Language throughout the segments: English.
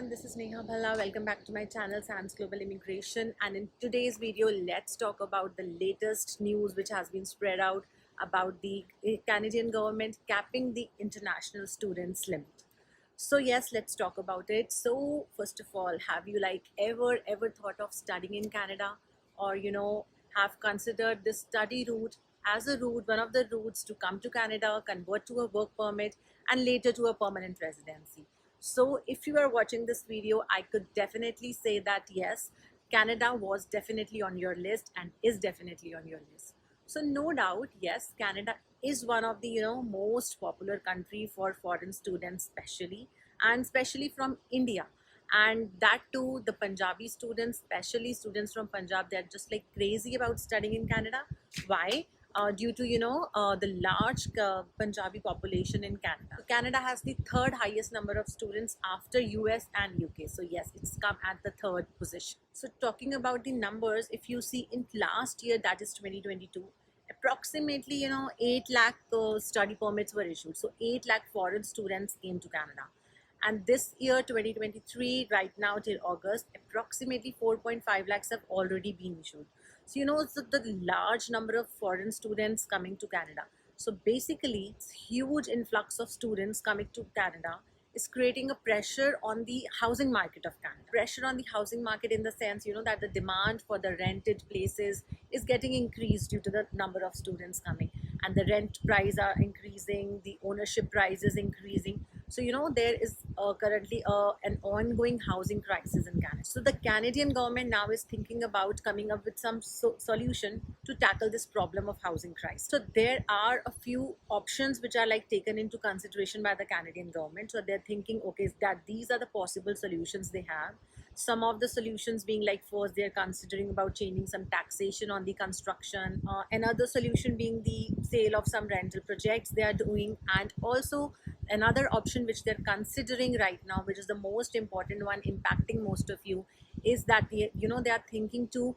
everyone, this is Neha Bhalla. Welcome back to my channel Sam's Global Immigration, and in today's video let's talk about the latest news which has been spread out about the Canadian government capping the international students limit. So yes, let's talk about it. So first of all, have you ever thought of studying in Canada, or have considered this study route as a route, one of the routes to come to Canada, convert to a work permit and later to a permanent residency? So if you are watching this video, I could definitely say that yes, Canada was definitely on your list and is definitely on your list. So no doubt, yes, Canada is one of the most popular country for foreign students, especially from India. And that too, the Punjabi students, especially students from Punjab, they're just like crazy about studying in Canada. Why? Due to the large Punjabi population in Canada. So Canada has the third highest number of students after US and UK. So yes, it's come at the third position. So talking about the numbers, if you see in last year, that is 2022, approximately 8 lakh study permits were issued. So 8 lakh foreign students came to Canada. And this year 2023, right now till August, approximately 4.5 lakhs have already been issued. So it's the large number of foreign students coming to Canada. So basically, it's huge influx of students coming to Canada is creating a pressure on the housing market of Canada. Pressure on the housing market in the sense, that the demand for the rented places is getting increased due to the number of students coming, and the rent price are increasing, the ownership price is increasing. So there is currently an ongoing housing crisis in Canada. So the Canadian government now is thinking about coming up with some solution to tackle this problem of housing crisis. So there are a few options which are taken into consideration by the Canadian government. So they're thinking, okay, that these are the possible solutions they have. Some of the solutions being first, they're considering about changing some taxation on the construction. Another solution being the sale of some rental projects they are doing, and also another option which they're considering right now, which is the most important one impacting most of you, is that they are thinking to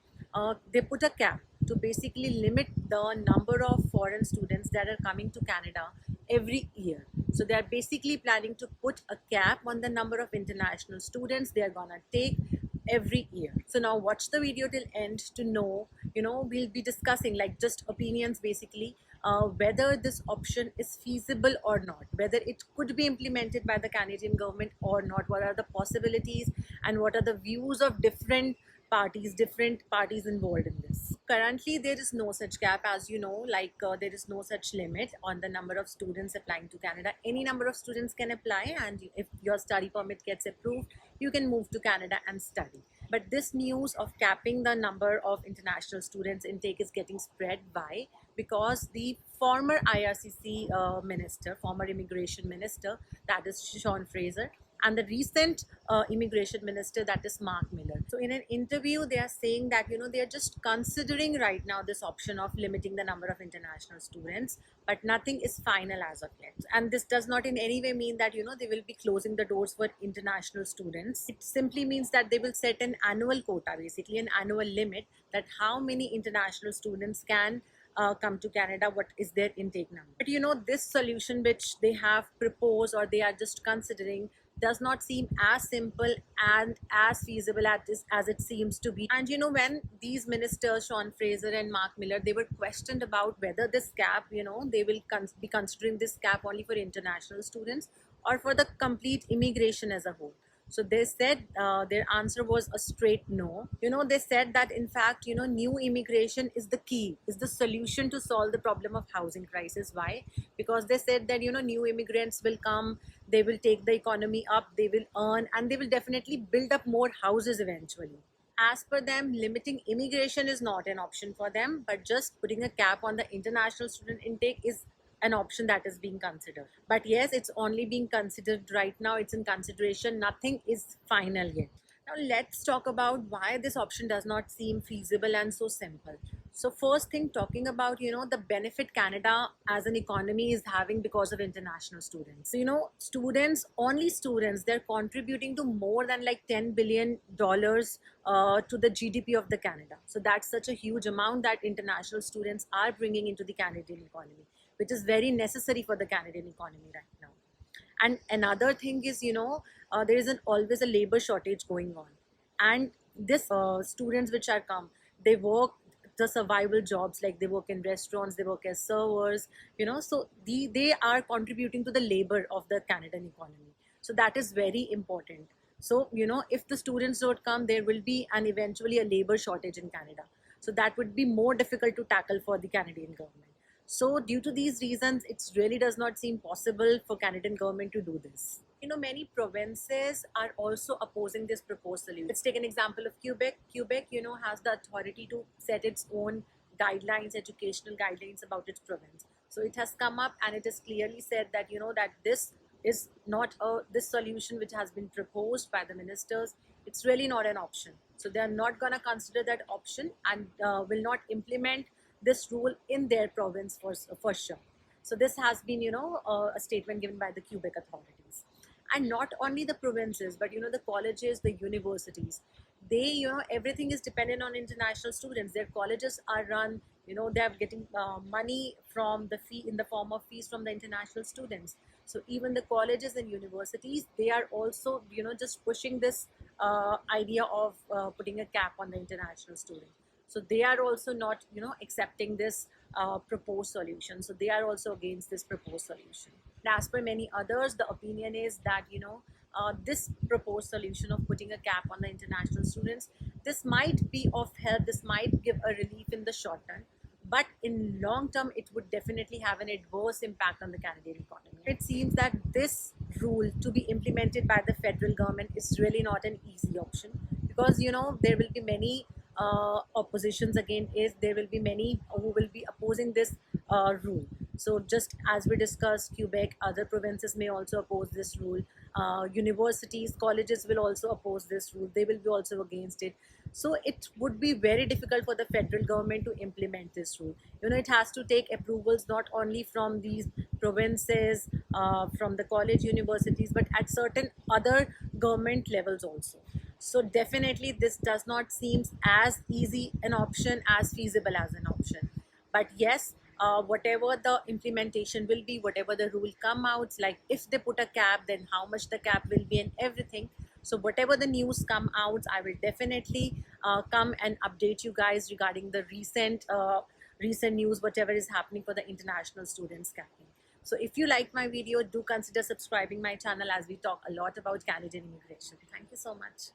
they put a cap to basically limit the number of foreign students that are coming to Canada every year. So they are basically planning to put a cap on the number of international students they are gonna take every year. So now watch the video till end to know, we'll be discussing just opinions basically, whether this option is feasible or not, whether it could be implemented by the Canadian government or not, what are the possibilities and what are the views of different parties involved in this. Currently, there is no such cap, as there is no such limit on the number of students applying to Canada. Any number of students can apply, and if your study permit gets approved, you can move to Canada and study. But this news of capping the number of international students intake is getting spread. Why? Because the former IRCC former immigration minister, that is Sean Fraser, and the recent immigration minister, that is Marc Miller. So in an interview, they are saying that they are just considering right now this option of limiting the number of international students, but nothing is final as of yet. And this does not in any way mean that they will be closing the doors for international students. It simply means that they will set an annual quota, basically an annual limit, that how many international students can come to Canada, what is their intake number. But this solution which they have proposed or they are just considering does not seem as simple and as feasible as it seems to be. And when these ministers, Sean Fraser and Marc Miller, they were questioned about whether this cap, they will be considering this cap only for international students or for the complete immigration as a whole. So they said their answer was a straight no. They said that in fact, new immigration is the key, is the solution to solve the problem of housing crisis. Why? Because they said that, new immigrants will come, they will take the economy up, they will earn, and they will definitely build up more houses eventually. As per them, limiting immigration is not an option for them, but just putting a cap on the international student intake is an option that is being considered. But yes, it's only being considered right now. It's in consideration. Nothing is final yet. Now let's talk about why this option does not seem feasible and so simple. So first thing, talking about the benefit Canada as an economy is having because of international students. So only students, they're contributing to more than $10 billion to the GDP of the Canada. So that's such a huge amount that international students are bringing into the Canadian economy, which is very necessary for the Canadian economy right now. And another thing is, there is always a labor shortage going on, and this students which are come, they work the survival jobs, like they work in restaurants, they work as servers, so they are contributing to the labor of the Canadian economy. So that is very important. So if the students don't come, there will be an eventually a labor shortage in Canada. So that would be more difficult to tackle for the Canadian government. So due to these reasons, it really does not seem possible for Canadian government to do this. Many provinces are also opposing this proposed solution. Let's take an example of Quebec. Quebec, has the authority to set its own guidelines, educational guidelines about its province. So it has come up and it has clearly said that, that this is not this solution which has been proposed by the ministers. It's really not an option. So they are not going to consider that option and will not implement this rule in their province for sure. So this has been, a statement given by the Quebec authorities. And not only the provinces, but the colleges, the universities, they, everything is dependent on international students. Their colleges are run, they are getting money from the fee in the form of fees from the international students. So even the colleges and universities, they are also, just pushing this idea of putting a cap on the international student. So they are also not, accepting this proposed solution. So they are also against this proposed solution. And as per many others, the opinion is that, this proposed solution of putting a cap on the international students, this might be of help, this might give a relief in the short term, but in long term, it would definitely have an adverse impact on the Canadian economy. It seems that this rule to be implemented by the federal government is really not an easy option, because there will be many oppositions again. Is there will be many who will be opposing this rule. So just as we discussed, Quebec, other provinces may also oppose this rule. Universities, colleges will also oppose this rule. They will be also against it. So it would be very difficult for the federal government to implement this rule. It has to take approvals not only from these provinces, from the college universities, but at certain other government levels also. So definitely this does not seem as easy an option, as feasible as an option. But yes, whatever the implementation will be, whatever the rule come out, like if they put a cap, then how much the cap will be and everything. So whatever the news come out, I will definitely come and update you guys regarding the recent news, whatever is happening for the international students capping. So if you like my video, do consider subscribing my channel, as we talk a lot about Canadian immigration. Thank you so much.